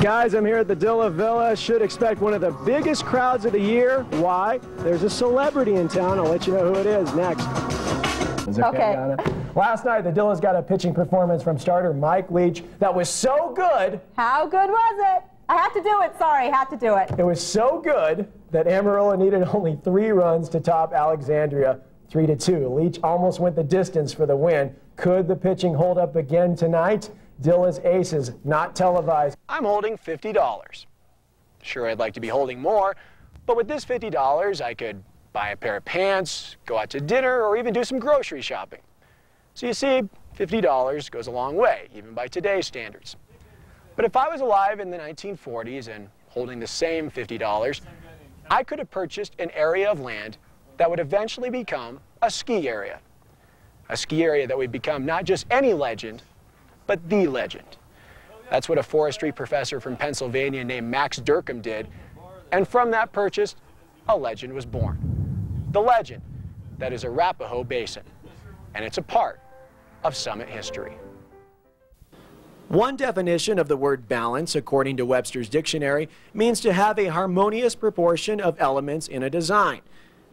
Guys, I'm here at the Villa. Should expect one of the biggest crowds of the year. Why? There's a celebrity in town. I'll let you know who it is next. Okay. Last night, the Dilla's got a pitching performance from starter Mike Leach that was so good. How good was it? I had to do it. Sorry, had to do it. It was so good that Amarillo needed only 3 runs to top Alexandria, 3-2. Leach almost went the distance for the win. Could the pitching hold up again tonight? Dilla's Aces, not televised. I'm holding $50. Sure, I'd like to be holding more, but with this $50, I could buy a pair of pants, go out to dinner, or even do some grocery shopping. So you see, $50 goes a long way, even by today's standards. But if I was alive in the 1940s and holding the same $50, I could have purchased an area of land that would eventually become a ski area. A ski area that would become not just any legend, but the legend. That's what a forestry professor from Pennsylvania named Max Durkham did, and from that purchase, a legend was born. The legend that is Arapahoe Basin, and it's a part of Summit history. One definition of the word balance, according to Webster's dictionary, means to have a harmonious proportion of elements in a design.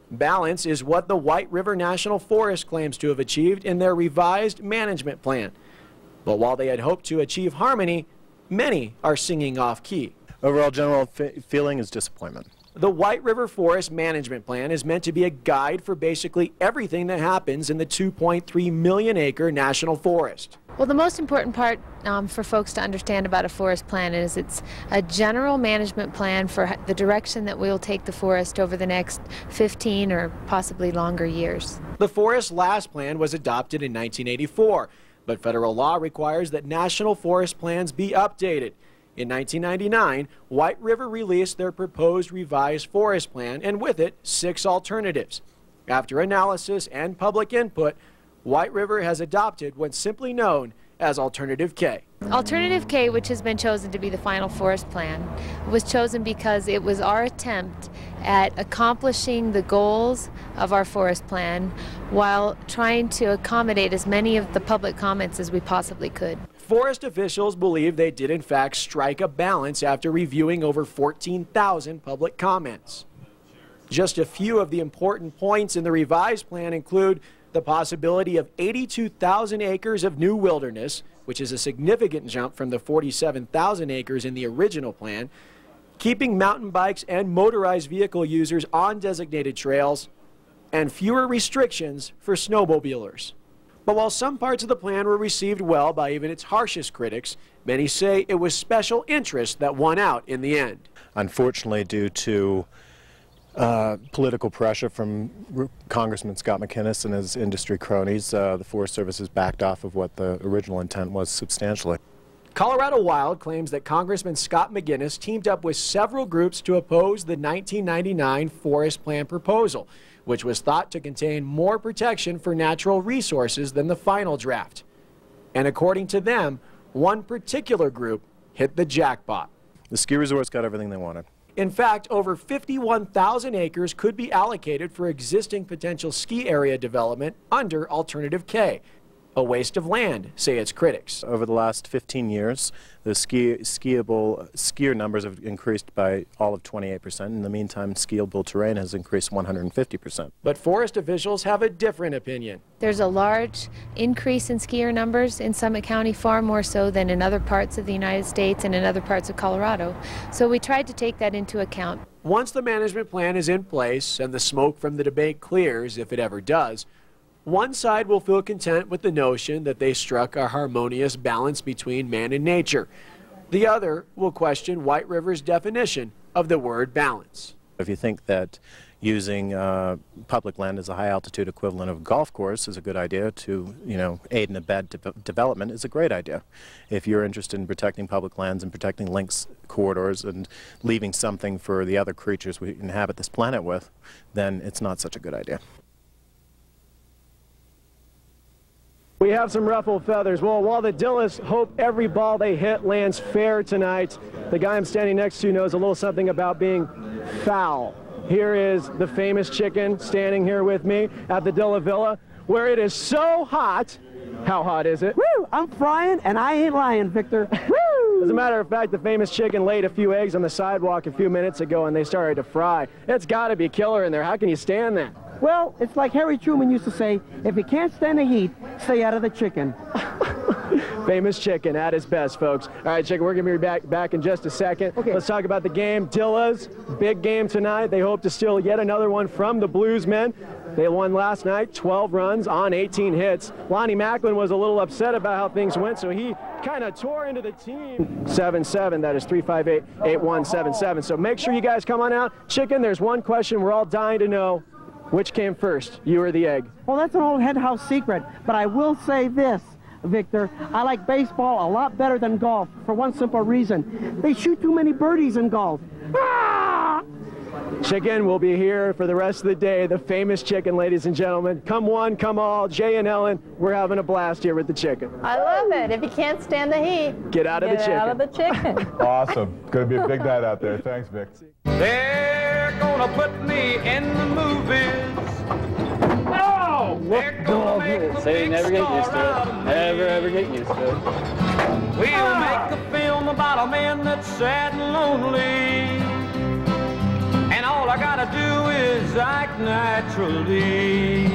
Balance is what the White River National Forest claims to have achieved in their revised management plan. But while they had hoped to achieve harmony, many are singing off-key. Overall general feeling is disappointment. The White River Forest Management Plan is meant to be a guide for basically everything that happens in the 2.3 million acre national forest. Well, the most important part for folks to understand about a forest plan is it's a general management plan for the direction that we'll take the forest over the next 15 or possibly longer years. The forest's last plan was adopted in 1984, but federal law requires that national forest plans be updated. In 1999, White River released their proposed revised forest plan, and with it, 6 alternatives. After analysis and public input, White River has adopted what's simply known as Alternative K. Alternative K, which has been chosen to be the final forest plan, was chosen because it was our attempt at accomplishing the goals of our forest plan while trying to accommodate as many of the public comments as we possibly could. Forest officials believe they did in fact strike a balance after reviewing over 14,000 public comments. Just a few of the important points in the revised plan include the possibility of 82,000 acres of new wilderness, which is a significant jump from the 47,000 acres in the original plan, keeping mountain bikes and motorized vehicle users on designated trails, and fewer restrictions for snowmobilers. But while some parts of the plan were received well by even its harshest critics, many say it was special interests that won out in the end. Unfortunately, due to political pressure from Congressman Scott McInnes and his industry cronies, the Forest Service has backed off of what the original intent was substantially. Colorado Wild claims that Congressman Scott McInnes teamed up with several groups to oppose the 1999 Forest Plan proposal, which was thought to contain more protection for natural resources than the final draft. And according to them, one particular group hit the jackpot. The ski resorts got everything they wanted. In fact, over 51,000 acres could be allocated for existing potential ski area development under Alternative K. A waste of land, say its critics. Over the last 15 years, the skier numbers have increased by all of 28%. In the meantime, skiable terrain has increased 150%. But forest officials have a different opinion. There's a large increase in skier numbers in Summit County, far more so than in other parts of the United States and in other parts of Colorado. So we tried to take that into account. Once the management plan is in place and the smoke from the debate clears, if it ever does, one side will feel content with the notion that they struck a harmonious balance between man and nature. The other will question White River's definition of the word balance. If you think that using public land as a high-altitude equivalent of a golf course is a good idea to, aid and abet development, is a great idea. If you're interested in protecting public lands and protecting links corridors and leaving something for the other creatures we inhabit this planet with, then it's not such a good idea. We have some ruffled feathers. Well, while the Dillas hope every ball they hit lands fair tonight, the guy I'm standing next to knows a little something about being foul. Here is the famous chicken standing here with me at the Villa, where it is so hot. How hot is it? Woo! I'm frying, and I ain't lying, Victor. Woo! As a matter of fact, the famous chicken laid a few eggs on the sidewalk a few minutes ago, and they started to fry. It's got to be killer in there. How can you stand that? Well, it's like Harry Truman used to say, if you can't stand the heat, stay out of the chicken. Famous chicken at his best, folks. All right, Chicken, we're going to be back in just a second. Okay. Let's talk about the game. Dilla's big game tonight. They hope to steal yet another one from the Bluesmen. They won last night, 12 runs on 18 hits. Lonnie Macklin was a little upset about how things went, so he kind of tore into the team. 7-7, that is 358-8177. So make sure you guys come on out. Chicken, there's one question we're all dying to know. Which came first, you or the egg? Well, that's an old hen house secret, but I will say this, Victor. I like baseball a lot better than golf for one simple reason. They shoot too many birdies in golf. Ah! Chicken will be here for the rest of the day. The famous Chicken, ladies and gentlemen. Come one, come all. Jay and Ellen, we're having a blast here with the Chicken. I love it. If you can't stand the heat, Get out of the chicken. Get out of the chicken. Awesome. Going to be a big night out there. Thanks, Vic. They're gonna put me in the movies. Oh! They're gonna make a Say big never get star used to out it. of me. Never ever get used to it. We'll make a film about a man that's sad and lonely. And all I gotta do is act naturally.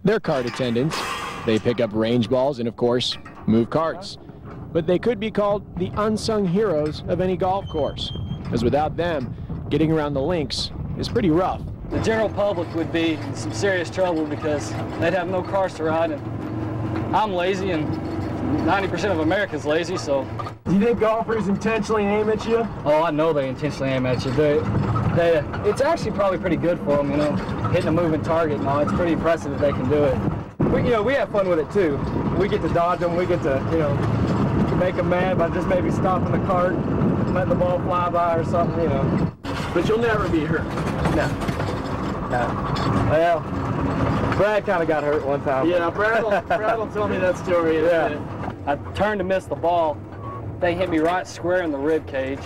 They're card attendants. They pick up range balls and, of course, move carts. But they could be called the unsung heroes of any golf course, because without them, getting around the links is pretty rough. The general public would be in some serious trouble because they'd have no cars to ride, and I'm lazy, and 90% of America's lazy, so. Do you think golfers intentionally aim at you? Oh, I know they intentionally aim at you. It's actually probably pretty good for them, you know, hitting a moving target and all. It's pretty impressive that they can do it. We have fun with it too. We get to dodge them. We get to, make them mad by just maybe stopping the cart, letting the ball fly by or something, But you'll never be hurt. No. Well, Brad kind of got hurt one time. Yeah, Brad will tell me that story. Yeah. I turned to miss the ball. They hit me right square in the rib cage.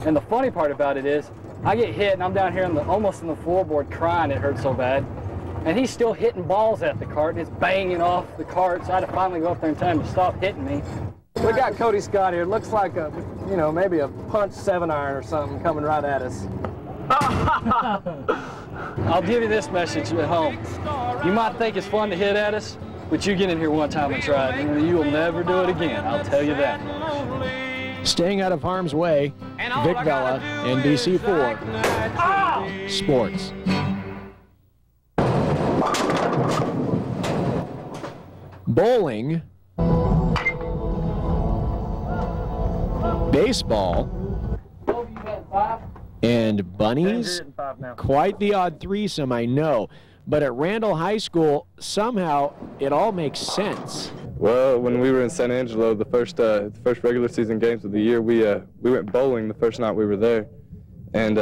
And the funny part about it is, I get hit and I'm down here almost in the floorboard crying. It hurt so bad. And he's still hitting balls at the cart, and it's banging off the cart, so I had to finally go up there in time to stop hitting me. We got Cody Scott here. Looks like a, maybe a punch 7-iron or something coming right at us. I'll give you this message at home. You might think it's fun to hit at us, but you get in here one time and try it, and you will never do it again, I'll tell you that. Staying out of harm's way, Vic Vela, NBC4 Sports. Bowling, baseball, and bunnies. Quite the odd threesome, I know. But at Randall High School, somehow it all makes sense. Well, when we were in San Angelo, the first regular season games of the year, we went bowling the first night we were there, and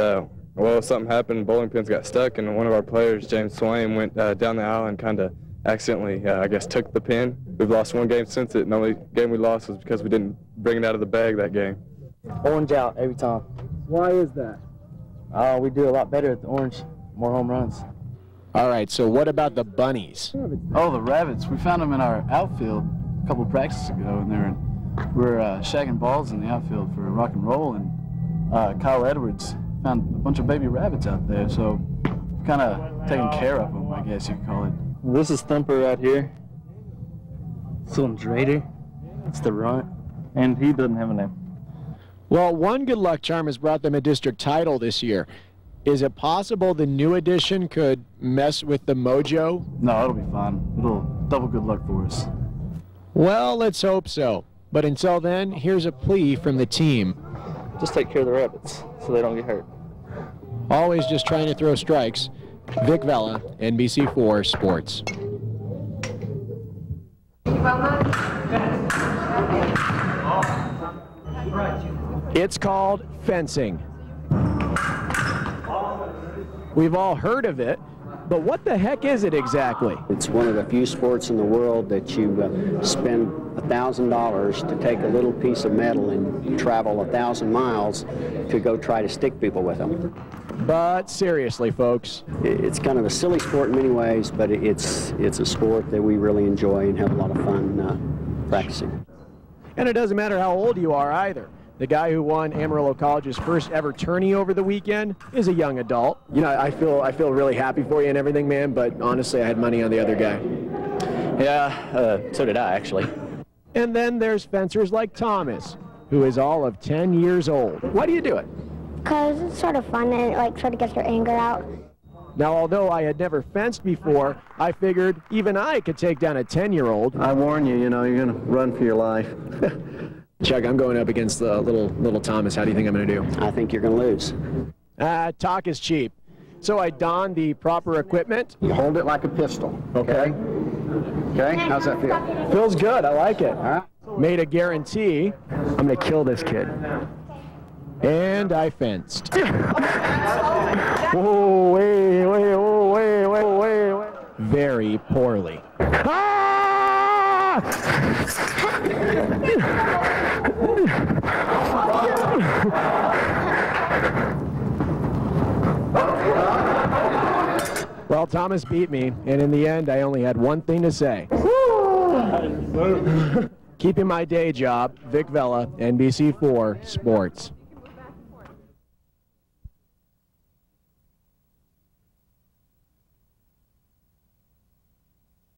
well, something happened. Bowling pins got stuck, and one of our players, James Swain, went down the aisle and kind of accidentally, I guess, took the pin. We've lost one game since it, and the only game we lost was because we didn't bring it out of the bag that game. Orange out every time. Why is that? We do a lot better at the orange, more home runs. All right, so what about the bunnies? Oh, the rabbits. We found them in our outfield a couple of practices ago, and we were shagging balls in the outfield for rock and roll, and Kyle Edwards found a bunch of baby rabbits out there, so kind of taking care of them, I guess you could call it. This is Thumper right here. This one's Raider. It's the runt. And he doesn't have a name. Well, one good luck charm has brought them a district title this year. Is it possible the new addition could mess with the mojo? No, it'll be fine. It'll double good luck for us. Well, let's hope so. But until then, here's a plea from the team. Just take care of the rabbits so they don't get hurt. Always just trying to throw strikes. Vic Vela, NBC4 Sports. It's called fencing. We've all heard of it, but what the heck is it exactly? It's one of the few sports in the world that you spend $1,000 to take a little piece of metal and travel 1,000 miles to go try to stick people with them. But seriously, folks. It's kind of a silly sport in many ways, but it's a sport that we really enjoy and have a lot of fun practicing. And it doesn't matter how old you are either. The guy who won Amarillo College's first ever tourney over the weekend is a young adult. You know, I feel really happy for you and everything, man, but honestly, I had money on the other guy. Yeah, so did I, actually. And then there's fencers like Thomas, who is all of 10 years old. Why do you do it? Because it's sort of fun and it sort of gets your anger out. Now, although I had never fenced before, I figured even I could take down a 10-year-old. I warn you, you're going to run for your life. Chuck, I'm going up against the little Thomas. How do you think I'm going to do? I think you're going to lose. Talk is cheap. So I donned the proper equipment. You hold it like a pistol, okay? Okay, how's that feel? Feels good. I like it. All right. Made a guarantee. I'm going to kill this kid. And I fenced. Whoa, wait. Very poorly. Well, Thomas beat me, and in the end, I only had one thing to say. Keeping my day job, Vic Vela, NBC4 Sports.